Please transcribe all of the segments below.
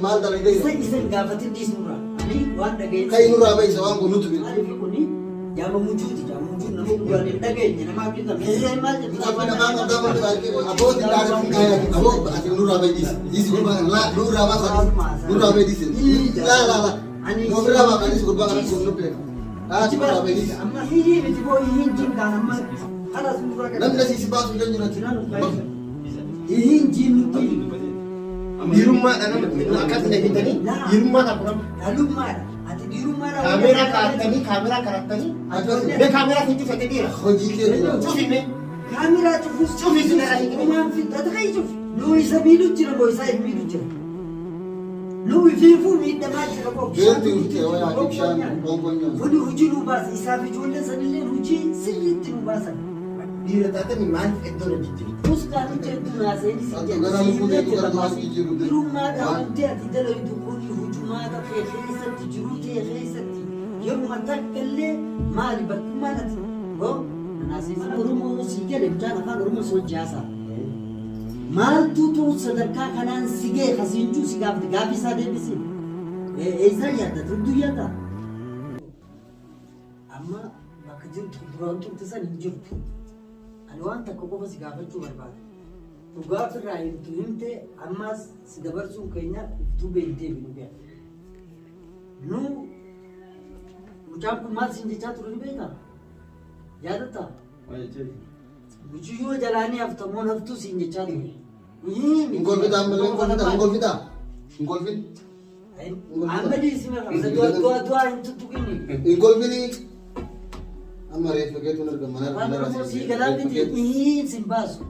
maal dalagee isin gaafatin dhiisnurra ani waan dhageenye kai nurraa baay'isa waan kun nuti ani fi kuni jaama mujuuti nama dhugaan hin dhageenye nama abdii qabee maal jedhu abooti laatiin kaya aboo ati nurraa baay'isa dhiisi gurbaa nurraa baasa nurraa baay'isa la ani nurraa baay'isa gurbaa kana kun nuti nurraa baay'isa amma hii miti boo hii jinkaan amma halas nurraa kan namni si baasu hin jirati hii jinuti dirummaadha namni akkasii hidhatanii dirummaadha kun dhalummaadha ati dirummaadha kaameeraa kaa'attanii kaameeraa fiitti fedheera hojii keenya cufime kaameeraa cufus cufisi na rahi uumaan fixata kai cufi nuu isa miidhu jira boo isaa hin miidhu jira nuu ifiifuu miidhamaa jira boo beelti urtee wayaa ibshaan bongonyaa kuni hujii nuu baasa isaaf ijoollee sanillee hujii sirriitti nuu baasan dhiira taatanii maaliif iddoo na jijjiirti Muskaan hojjetu naaseen si jedhummaadhaa wanti ati dalagitu kuni hujumaata kee keessatti jiruu kee keessatti yeruma takka illee maali bakkummaan ati naasifan Oromoo si jedhe bishaan afaan Oromoo soo jaasaa maaltuutu sadarkaa kanaan si gee kasiinjuu si gaafate gaafii isaa deebisee eessaa yaadda tudduu yaadda amma bakka jirtu duraan turte san hin jirtu ani waan takka qofa si gaafachuu barbaada dhugaa ofirraa himtu himte ammaas si dabarsuun keenya iftuu beektee fi dhugaa nu mucaan kun maal siin jechaa ture ni beektaa yaadatta muciyyoo jalaanii haftamoon haftuu siin jechaa ture Ngolfita ammallee ngolfin amma dhiisime qabsa du'a hin tuttuqini ngolfini amma reeffa keetuun argama waan Oromoo sii galaatti sin baasu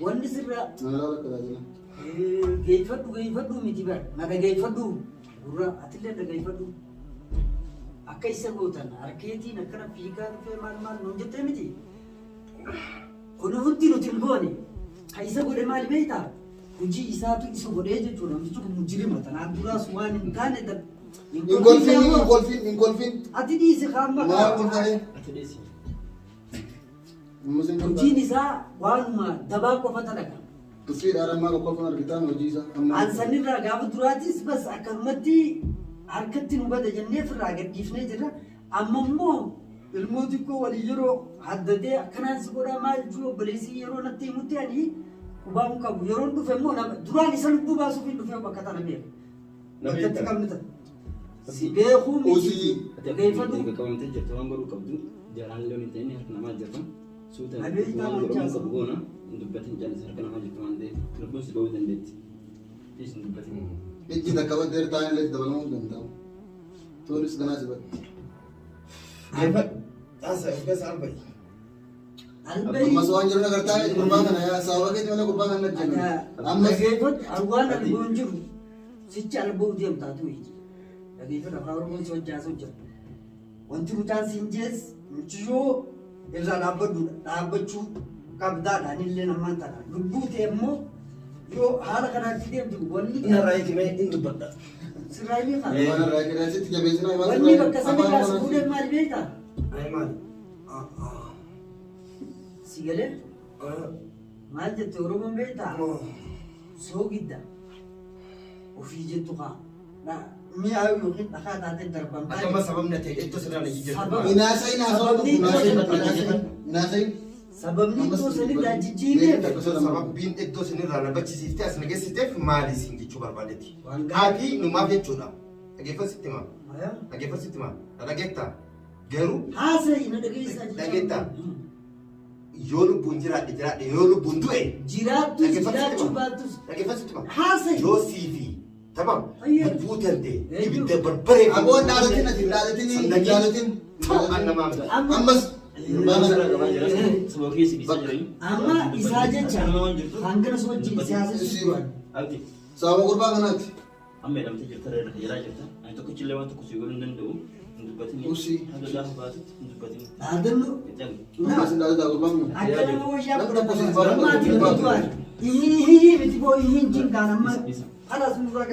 wanni sirraa geeffadhu miti bar na dhageeffadhu gurra atillee dhageeffadhu akka isa gootan harkeetiin akkana fiigaa dhufee maal nuun jettee miti kun hundi nuti hin goone ka isa godhe maali beektaa hojii isaatu isa godhee jechuudha namtichi kun mujirima tanaan duraas waan hin taane ingolfin ati dhiisi kaamba hojiin isaa waanuma dabaa qofa talaqa tufiidhaan ammaa qoqqoofan argitaan hojii isaa ansanirraa gaafa duraatis bas akkanumatti harkatti nu bada jennee ofirraa gadhiifnee jirra amma immoo ilmoo xiqqoo walii yeroo haddatee akkanaan si godhaa maal jechuu obboleessii yeroo natti himutti ani kubaa'uu qabu yeroon dhufe immoo duraan isa lubbuu baasuuf hin dhufee bakka tana beeku bakkatti qabni tana si beekuu miti dhageeffatu qabamtee jirtu waan godhuu qabdu jaraan loon ta'in harka namaa jirtu suuta waan godhamu qabu goona hin dubbatin jaalisa harka namaa jirtu waan ta'eef lubbuun si ba'uu dandeetti dhiis hin dubbatin ijji takka baddeer ta'an illee dabalamuu hin danda'u toonis ganaa si badde taasa ifgasa albayi ammas waan jiru agartaa gurbaa kana yaa sababa keetti mana gurbaa kana jenna ammas waan albuun jiru sichi albuu deemtaatu dhageeffata afaan Oromoon si hojjaasu jira wanti mucaan siin jees muciyyoo irraa dhaabbachuu qabdaadha anillee namaan tana lubbuu ta'e immoo yoo haala kanaatti deemtu wanni narraa eegimee hin dubbadha sirraa himee waan irraa eegee sitti jabeessinaa wanni bakka samii kaas fuudhee maali beektaa ay maali si galee maal jette Oromoon beektaa soogidda ofii jettu kaa mi'aa yookiin dhakaa taatee darban akkama sababni ta'e iddoo sirraa na jijjiirtu sababni iddoo sanirraa jijjiiree sababbiin iddoo sanirraa na bachisiiftee as na geessiteef maali siin jechuu barbaadetti haati numaaf jechuudha dhageeffasitti maa dhageeffasitti maa na dhageettaa garuu haasa'ii na dhageessaa dhageettaa yoo lubbuun jiraadhe yoo lubbuun du'e jiraattus jiraachuu baattus dhageeffasitti maa haasa'ii yoo siifi tamam lubbuu daldee ibidda barbaree aboon dhaalatiin ati dhaalatiin ammas amma isaa jecha hangana soo wajjin siyaasa sababa gurbaa kanaati amma jedhamtee jirta jedhaa jirta ani tokkichillee waan tokko si godhuu hin danda'u hin dubbatin haga gaafa baatutti hin dubbatin dhaadannoo ammas hin dhaalataa gurbaan kun akka nama wayyaa ammaatiin bituwaan hihii miti boo hihiin jinkaan amma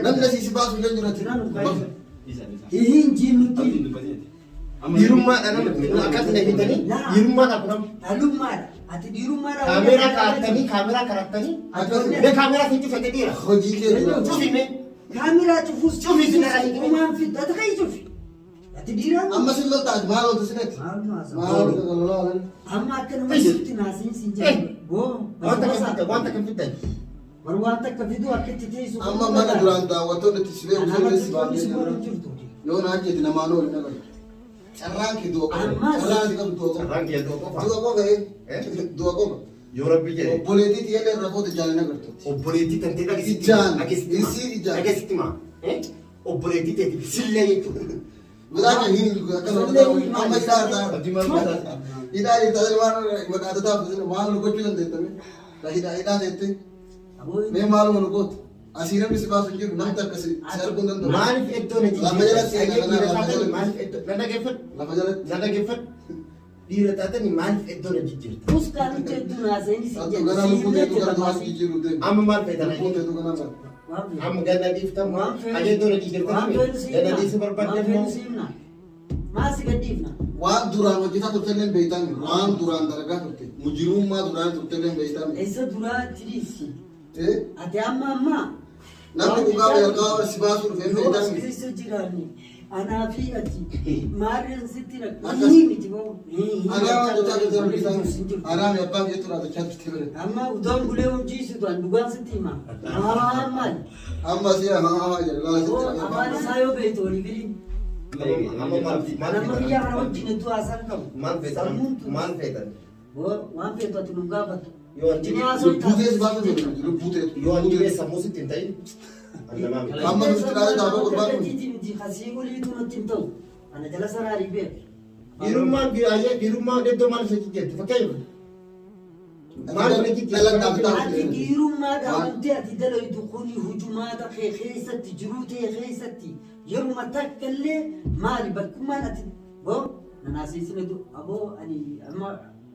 namni siisi baasu hin jirati hihiin jiin nuti Dirummaa dha namni akkasuma hitanii dirummaa dha kunam. Dhalummaadha. Ati dirummaadha. Kaameraa karattanii mee kaameraa fiitti fayyadira. Hojii keessa. Cufime. Kaameraa cufuus Cufi sinara hiikime. Uumaan fidda ati kai cufi. Ati diiraa. Amma sin loltaas maal olta sinatti? Maal olta Amma akka nama sitti naasiin sin jedhu. Boo. Wanta kan fiddan. War wanta akka fidu akka itti teessu. amma mana duraan daawwattoonni itti sibee Namatti baafnee si godhu jirtu. yoo naa jeeti namaan oolu nagar carraan kee du'a qofa Ammas. carraan ati qabu du'a qofa Carraan kee du'a qofa. du'a qofa du'a qofa Yoo rabbi jedhe. obboleettii xiyyeedha irra foota jaalala agartuuti Obboleettii tantee dhagisitti. Ijaan. Dhagisitti. Isii ijaan. Dhagisitti maa. Obboleettii teetiif sillee jechuudha. biraa kan hin akkana amma hidhaa hidhaa hidhaa waan maqaata taa'u maal nu gochuu dandeettame hidhaa teette mee maaluma nu gootu asii namni si baasu hin jiru namni akkasi si arguu hin danda'u Maaliif iddoo na Lafa jalatti maaliif iddoo na dhaggeeffadhu. lafa jalatti Na dhaggeeffadhu. Dhiira taatanii maaliif iddoo na jijjiirta. Uskaan nuti hedduu naasanii si Attu jedhu. gara lubbuu teetu gara du'aas jijjiiru deemu Amma maal feetan lubbuu teetu kana bara Amma ganna dhiiftamu. Waan feenu. Ajee iddoo na jijjiirta. Ganna dhiisuu barbaaddeef moo. Maasi gadhiifna. waan duraan hojjetaa turtellee hin beektan waan duraan dalagaa turte mujirummaa duraan turtellee hin beektan Eessa duraa tiriisi. eh Ati amma. namni dhugaa beekaa si baasuu dhufee hin Yoo as beektan keessa jiraanne anaa fi ati maarreen sitti Akkas. rakkatii miti boo. Anaa waan hojjetaa turte hin beektan anaa mi abbaan jettu raatachaa turte bire Amma udoon bulee humjiisu tuan dhugaan sitti hima. Maal? amma si haa jedhe lala Oo sitti afaan isaa yoo beektu walii galii. Amma maal Nama biyya kana wajjin hedduu haasaan qabu. Maal feetan. Sammuun tun. Maal feetan. Boo waan feetu ati nu gaafatu. Yoo Jini anjini haasoo lubbuu teessu baasuu jedhu lubbuu teetu yoo anjini sammuu sitti hin ta'in. Annamaa miti. amma nuti dhaala taa'uu barbaadu Miti kasii oliitu natti hin ta'u. Ana jala saraarii beeku. Dhiirummaan iddoo maal isa jijjiirti fakkeenyaaf. Maal isa jijjiirti. Ati dhiirummaadhaan wanti ati dalaytu kuni hujumaata kee keessatti jiruu ta'e keessatti yeruma takka illee maali bakkummaan ati boo nanaasiisine aboo ani amma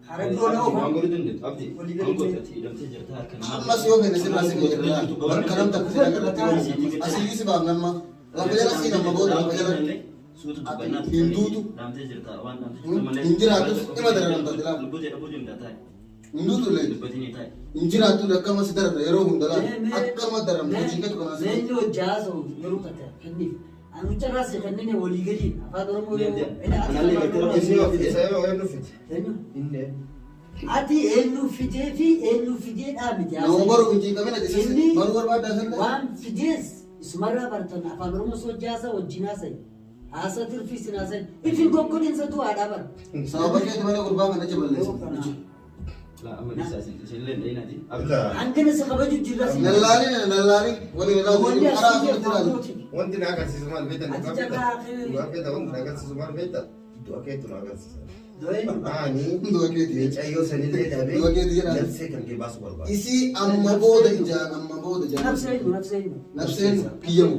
hara biroo na Waan oofa. godhuu dandeettu abdii. Waan godhatti hidhamtee jirta harka namaa. ammas yoo fedhe sirraa si godhe barka namta kusi dhagarratti asii si baafna amma lafa jala si nama booda lafa jala Suutu dubbannaa Hin duutu. Dhaamtee jirta waan dhaamtee jirta malee. Hin jiraatu dhima dararamta dilaa Lubbuu ta'e dhabuu danda'a taa'e. hin duutu illee Dubbatiin ni taa'e. hin jiraattu akkama si darara yeroo hundalaa akkama daramtu hojiinkatu kanaa si Meenni hojjaa haasa'u yeroo kata kenniif. Anu carraase kanneen walii galiin afaan oromoo ati eenyu fidee fi eenyu fidee dhaabite. nama baruu hin jiiqamina dhiisisi baruu barbaadaa sanda Waan fidees isumarraa baratan afaan oromoo hojjaasa wajjin haasa'e. Haasa tirfii sin haasa'e. Ifin kokkodinsa tu haadhaa bara. sababa keetu mana gurbaa kana jaballeessa Laa amma dhiisaa isinillee dheeyinaati. Hangana isa kabaju jirra si. nallaani wani Wanti karaa asii asirratti ilaalu jedhamu. Wanti na agarsiisu maal beektan? Ati jabaa akee. Waan beektan wanti na agarsiisu maal beektan? Du'a keetu na agarsiisa. Doyen. Ani Du'a keeti. mucayyoo sanillee dhabee Du'a keeti jedhama. labsee kan kee baasuu barbaada. isii amma booda ijaan amma booda ijaan Nafseenyu. nafseen kiyyamu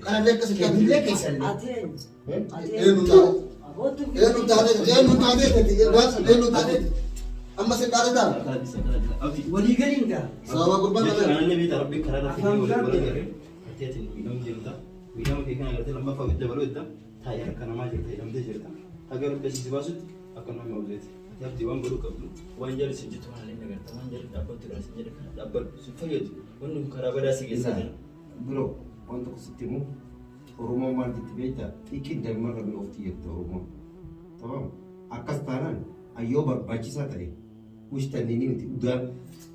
kanallee akkasi Illee keessan Ati eenyu. eenyu taate eenyu taate amma sin dhaate ta'a Karaa dhiisaa karaa dhiisaa. Abdii. Walii galiin gaa. sababa gurbaa Jecha kana kanallee beektaa rabbiin karaa irratti walii wal agarre. Arteetiin miidhamu jirta. Miidhama kee kana agartee lammaffaa gadi dabaluu edda. Taa'ee harka namaa jirta hidhamtee jirta. Haga rabbi asii si baasutti akka nama hawweeti. Ati abdii waan godhuu qabdu. Waan jaalli sin jettu kanallee nagarta. Waan jaalli dhaabbatu irraa sin jedhe kana dhaabbadhu sin fayyadu. Wanni kun karaa badaa si geessaa jira. Biroo wanta kusitti immoo Oromoon maal jetti beektaa? Xiqqeen daa'imman rabbi ofti jette Oromoon. Tamam akkas taanaan ayyoo barbaachisaa ta'e wishtanni ni miti udaan.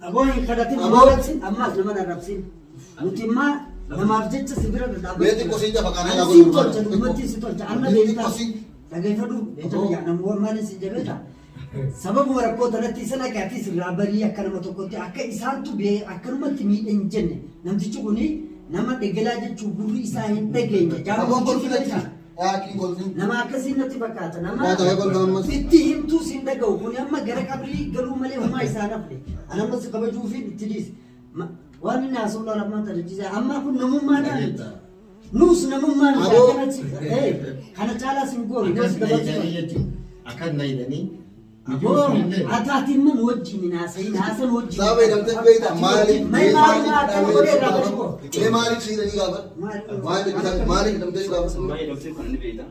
Aboon kadhatin maarabsin ammaas nama narrabsin. Nuti immaa namaaf jecha sibira beeti kosii jafa kana yaa Si gurbaa tolcha dummatti si tolcha anna beeti beektaa. kosii Dhageeffadhu beektaa yaa namoota maaliin si jabeeta. Sababuma rakkoo tanatti isa nagaatii sirraa barii akka nama tokkotti akka isaantu bee akkanumatti miidhe hin jenne namtichi kuni nama dhegelaa jechuun gurri isaa hin dhageenye. aboon kolfinatti yaaqii kolfin Nama akkasii natti fakkaata. Nama Yaa ta'e kolfa ammas itti himtuu siin dhaga'u kun amma gara qabrii galuu malee homaa isaa nafne. Ani amma si kabajuu fi itti dhiis. Waan inni haasa'u lamaan tajaajila. Amma kun namummaadhaan nuus namummaan akkanatti kana caalaa siin goone gosi dabalatu. Akkan na hidhanii Aboo ataatiin mun wajjin haasa'iin haasan wajjin. saaba hidhamtee beektaa maaliif Maaliif maaliif siidhanii gaafa maaliif hidhamtee gaafa Baay'ee dhabsee kan inni beektaa.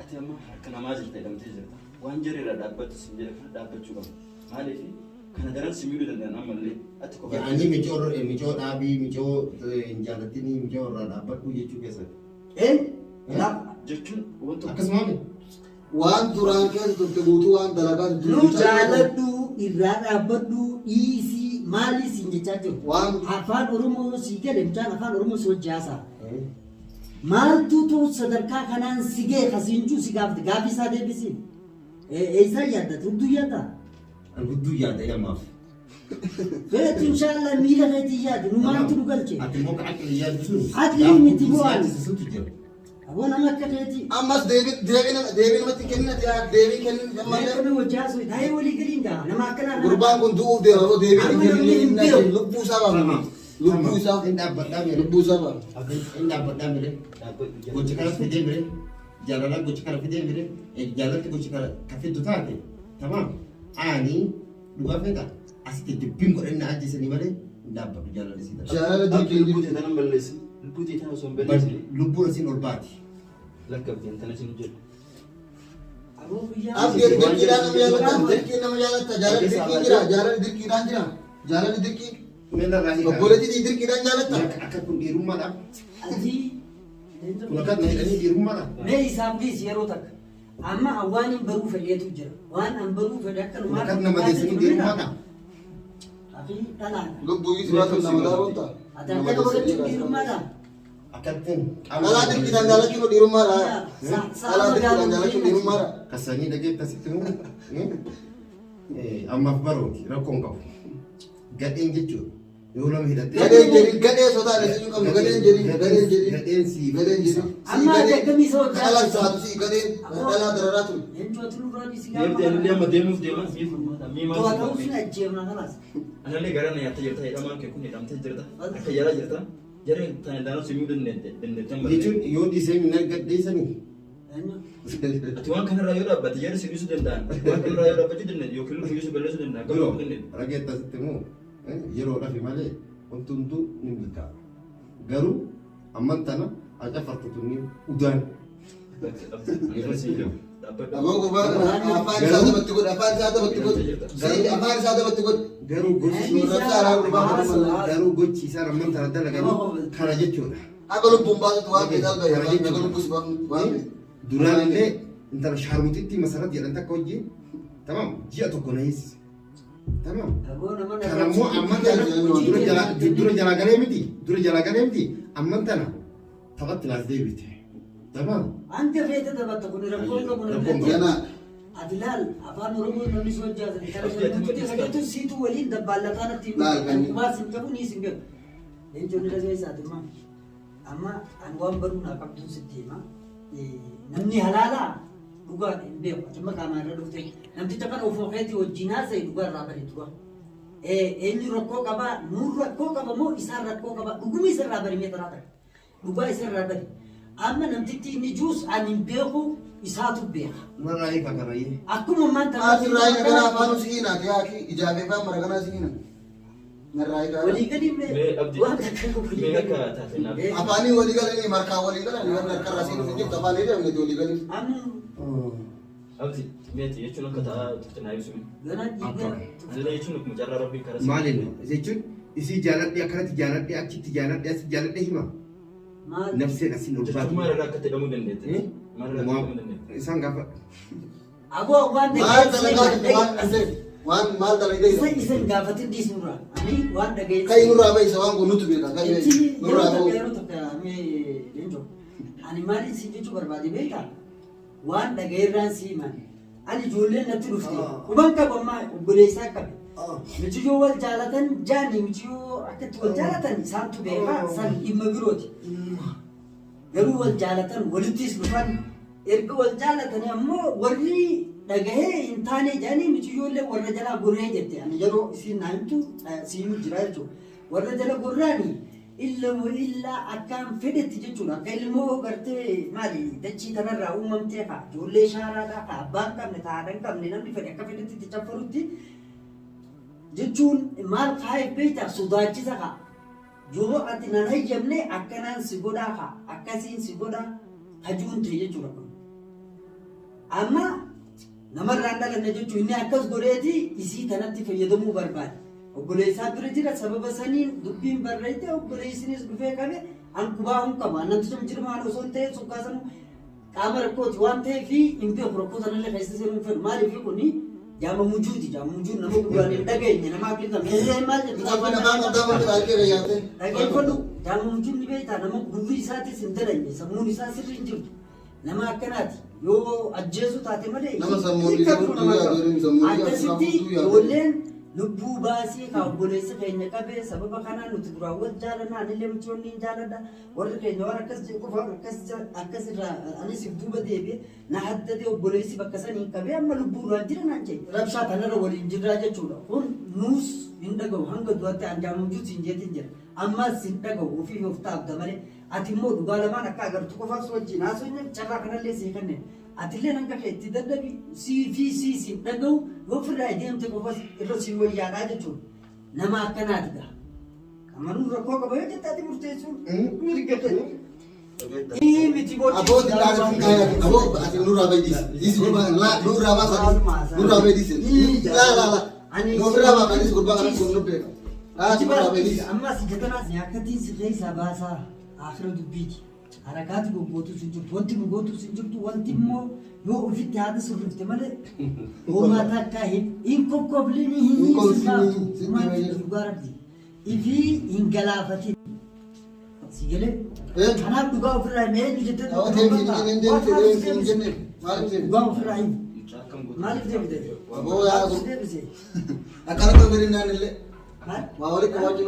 ati amma harka namaa jirta jedhamtee jirta. Waan jarri irraa dhaabbattu sin jedha kana dhaabbachuu qabu. Maaliif kana daran si miidhuu danda'an ammallee ati kophaa. Yaa'anii micoo dhaabii micoo hin jaalatini micoo irraa dhaabbadhu jechuu keessatti. Jechuun wantoota Akkasumaan waan duraan keessa turte guutuu waan dalagaa Nu jaaladhu irraa dhaabbadhu dhiisii maaliif siin jechaa jiru. Waan Afaan Oromoo sii gale mucaan afaan Oromoo si hojjaasaa. Maaltu tu sadarkaa kanaan si gee kasiinchuu si gaafate gaafii isaa deebisiin. Eessaa yaaddatu hudduu yaaddaa? Hudduu yaada yamaaf. Feetu inshaallah miila feetii yaadu nu maaltu nu galche. Ati immoo aqli yaadu sun. Aqli miti bu'aan. Suutu jira. Aboo nama akka feetii. ammas deebii namatti kennina deebii kennin Maal kana hojjaasuu taa'ee walii galiin gaa nama akkanaa. gurbaan kun du'uuf deema yoo deebii kennin lubbuu isaa baafama lubbuu isaa Inni dhaabbadhaa mere. lubbuu isaa baafama. Inni dhaabbadhaa mere. Gochi kanas fidee mere. Jaalalaa gochi kana fidee mere. Jaalatti gochi kana ka fiddu taate. Tamam. Ani dhugaa feeta. Asitti dubbiin godhanna ajjeesanii malee hin dhaabbatu jaalalli si ta'a. Jaalala Abdii dirqiin lubbuu teetan balleessi. Lubbuu teetan osoo hin balleessine Lubbuun asiin ol baati. lakkabdeen tana isin jedhu. Aboo guyyaa. abdii dirqiidhaan nama jaalatta dirqiin nama jaalatta jaalalli dirqiin jira jaalalli dirqiidhaan jira jaalalli dirqiin Meela raahii. obboleettii dirqiidhaan jaalatta. Akka kun dhiirummaadha. Adii. Kun akka na hidhanii dhiirummaadha. Mee isaaf dhiis yeroo takka. Amma waan hin baruu fedheetu jira. Waan an baruu fedhe akka Kun akka nama deessanii dhiirummaadha. Afii dhalaan. lubbuu isii baatan nama daawwata. Ati akkana godhachuun dhiirummaadha. Akkattiin dhalaa dirqiidhaan jaalachuun dhiirummaadha. dhalaa dirqiidhaan jaalachuun dhiirummaadha. Kasanii dhageetta sitti himu. Ammaaf barooti rakkoon qabu. Gadheen jechuudha. Yoo nama hidhattee. gadheen jedhin gadhee sotaa dheessuu qabnu gadheen jedhin gadheen jedhin Gadheen sii gadheen jedhin. Amma deeggamii isa hojjaa. Dhalaan saatu si gadheen dhalaa dararaa turu. Eenyuutu nurraa dhiisi Deemtee illee amma deemuuf deeman mii furmaata mii maal To'atamuu si sun ajjeefna kanaas. anallee gara na yaatta jirta hidhamaan kee kun hidhamtee jirta akka yaalaa jirta jara tana daanoo si miidhuu dandeettan malee. Jechuun yoo dhiisee minna gadheessanii. Eenyu? Ati waan kanarraa yoo dhaabbate jara si dhiisuu danda'an waan kanarraa yoo dhaabbachuu danda'an yookiin lubbuu dhiisuu balleessuu danda'an Biroo garuu danda'an. rageetta sitti himu. Yeroo dhafi malee wanti hunduu ni milkaa'a. Garuu amman tana acafartutu ni udaan. Aboo gubbaa afaan isaa dabatti godha afaan isaa dabatti godha. Afaan isaa dabatti godha. Garuu gochi garuu gochi isaa amman tana dalaganii kana jechuudha. Akka lubbuun baasutu waan ta'e dalga akka lubbuus waan ta'e. Duraan illee intala shaarmutitti masarat jedhan takka hojii tamam ji'a tokko na hiisise. Tamam. Aboo nama na. Kanammoo amman tana dura jalaa galee miti amman tana taphatti laas deebite. Tamam. Hanga feete taphatta kun rakkoon qabu Rakkoon namni. Yana Adilaal afaan Oromoo namni si hojjaatan kana jedhamutti siitu waliin dabbaalataan itti Laal kan- kumaas hin qabu ni hin galu. Leencoonni dhagee isaati immoo amma ani waan baruu naa qabduun sitti hima. Namni halaalaa dhugaa hin beeku. Amma qaamaan irra dhufte namticha kana ofoo keetii wajjin haasa'e dhugaa irraa bareedu dhugaa. Eenyu rakkoo qabaa nuun rakkoo qaba moo isaan rakkoo qaba dhuguma isarraa bari mee taraa ta'e dhugaa isarraa bari. Amma namtitti inni juus ani hin beeku isaatu beeka. Marraa eegaa karayyee. Akkuma ammaan ati raayii kana afaan usii hinaati yaa ijaafee faan mara kana usii hina. Narraayii kana. walii gadi Mee abdii waan takka walii mee gadi. akka taate naaf. Afaanii walii galanii markaa walii galanii warra harkarraa siin dhufin jirtu afaanii deemneti walii galanii. Amma Abdii meeti jechuun akka ta'aa turte naa ibsu. gana dhiiga. Anallee jechuun akkuma carraa rabbii karaa. Maaliin jechuun isii jaaladhee akkanatti jaaladhee achitti jaaladhee asitti jaaladhee hima. Maal? Nafseen asiin ol Jechuun baatu. maalirraa akka jedhamuu dandeette. Maalirraa akka jedhamuu dandeette. Isaan gaafa. Aboo waan Maal dalagaa jirtu waan dhasee waan maal dalagaa isa jirtu. isan gaafatin dhiisnurra. Ani waan dhaga'e. Kai nurraa bahi isa waan kun nutu beeka kai nurraa bahu. Yeroo takka mee leencoo. Ani maaliin si jechuu barbaade beektaa? Waan dhaga'eerraan si himan. Ani ijoolleen natti dhufte. Quban qabu ammaa obboleessaa qabe. Michiyyoo wal jaalatan jaani michiyyoo akkatti wal jaalatan isaantu beekaa san dhimma birooti. Garuu wal jaalatan walittis dhufan erga wal jaalatan ammoo warri dhagahee hin taane jaanii michiyyoollee warra jalaa gorree jette ani yeroo isiin naantu siinu jira jechuudha. Warra jala gorraani illaa akkaan fedhetti jechuudha. Akka ilmoo gartee maali dachii kanarraa uumamtee kaa ijoollee shaaraadhaa kaa abbaan qabne haadha hin qabne namni fedhe akka fedhetti itti caffarutti jechuun maal kaa'eef beektaa sodaachisa kaa. Yoo ati nan hayyamne akkanaan si godhaa kaa akkasiin si godhaa hajuun ta'e jechuudha kun. Amma namarraan dhalanne jechuun inni akkas godheeti isii tanatti fayyadamuu barbaada. Obboleessaa bira jira sababa saniin dubbiin barreessite obboleessinis dhufee qabe ankubaa hin qabu. Annantu sun jirmaan osoo hin ta'e sukkaasanuu qaama rakkooti waan ta'eef hin beeku rakkoo sanallee keessa seenuu fedhu. Maaliif kuni jaama mujuuti. Jaama mujuun nama gurguraan hin dhageenye nama akka meeshaa maal jedhu. Dhageeffadhu jaama mujuun ni beektaa nama gurri isaatis hin dadhabne sammuun isaa sirrii hin jirtu. Nama akkanaati yoo ajjeesu taate malee akkasitti ijoolleen lubbuu baasii kan obboleessa keenya qabee sababa kanaan nuti duraan wal jaalannaa anillee michoonni hin jaaladha warri keenya waan akkas jedhu qofa akkasirraa anis duuba deebi'e na haddate obboleessi bakka sanii qabee amma lubbuu duraan jira naan jedhe rabshaa kanarra waliin jirraa jechuudha kun nuus hin dhaga'u hanga du'aatti anjaamujuutti hin jeetin jira ammas hin dhaga'u ofii of taabda malee ati immoo dhugaa lamaan akka agartu qofaaf si wajjin haasofne carraa kanallee sii kenneen atillee hanga kee itti dadhabi si dhaga'u yoo ofirraa deemte qofas irra si wayyaadhaa jechuudha nama akkanaati gaa amanuu rakkoo qaba yoo jette ati murteessuun mirgate miti Abbootiin dhaadhiin kaayaa aboo ati nurraa beeydis diisi gurbaa nurraa baasanii nurraa beeydis laa ofirraa baafanii gurbaa kanatti kun nubbeeka nurraa beeydis ammas jatanaas nyaakkattiin sirree isaa baasaa akhira dubbiiti harakaati goggootu sin jirtu wanti nu gootu sin jirtu wanti immoo yoo ofitti haadha sirrifte malee homaa takka hin kokkoblinii hin sirraatu maatti dhugaa rabbi ifii hin galaafatin si galee kanaaf dhugaa ofirraa hin eenyu jettee dhugaa ofirraa hin maaliif deebite aboo yaa akkana tokko naan illee waa walitti qabaachuu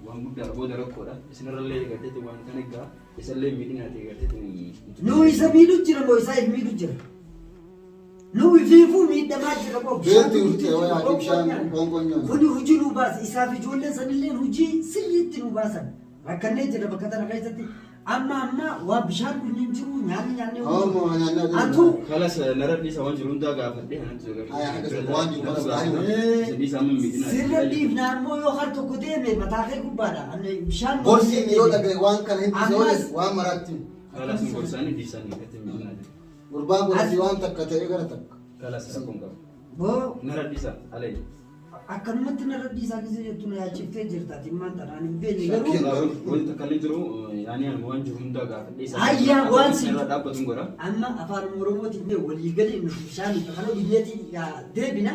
waan guddaa booda rakkoodha isinirrallee eegateeti waan kan egaa isallee miidhinaati eegateeti nu isa miidhu jira moo isaa hin miidhu jira nu ifiifuu miidhamaa jira moo kuni hujii nu baasa isaaf ijoolleen sanillee hujii sirriitti nu baasan rakkannee jira bakka tana keessatti amma waa bishaan kun hin jiru nyaanni atu kalas naradhi isa waan jiru hundaa gaafadhee kanatti sirra dhiifnaan moo yoo har tokko deeme mataa kee gubbaadha bishaan gorsiin yoo dhagaye waan kana hin dhiisooles waan maraatti kalas gorsaanii dhiisanii gatti miidhinaati gurbaan gorsii waan takka ta'e gara takka kalas rakkoon qaba boo naradhi isa alee akkanumatti naradhi isaa keessa jettu na yaachiftee jirtaati immaan tanaan hin beekne garuu wanti takkallee jiru yaani waan jiru hundaa gaafadhee ayyaa waan si irra dhaabbatuun godha amma afaan oromootiin walii galee nuti bishaan kana biyyeetiin deebina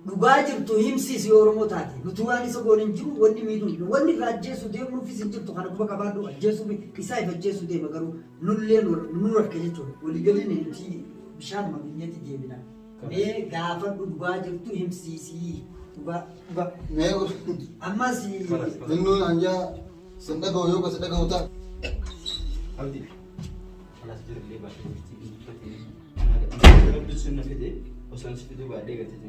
dhugaa jirtu himsiisi oromoo taate nuti waan isa goon hin jiru wanni miidhu wanni irraa ajjeesu deemuufis hin jirtu kana quba qabaadhu ajjeesuuf isaa if ajjeesu deema garuu nullee nu rakke jechuudha walii galee nuti bishaan biyyeetiin deebina mee gaafa dhugaa jirtu himsiisii ammas Innuun anjaa sin dhaga'u yoo kasi dhaga'u ta'a. Abdi, alas jirullee baay'ee jirti. Rabbi sun na fide osoo si fiduu baay'ee gatii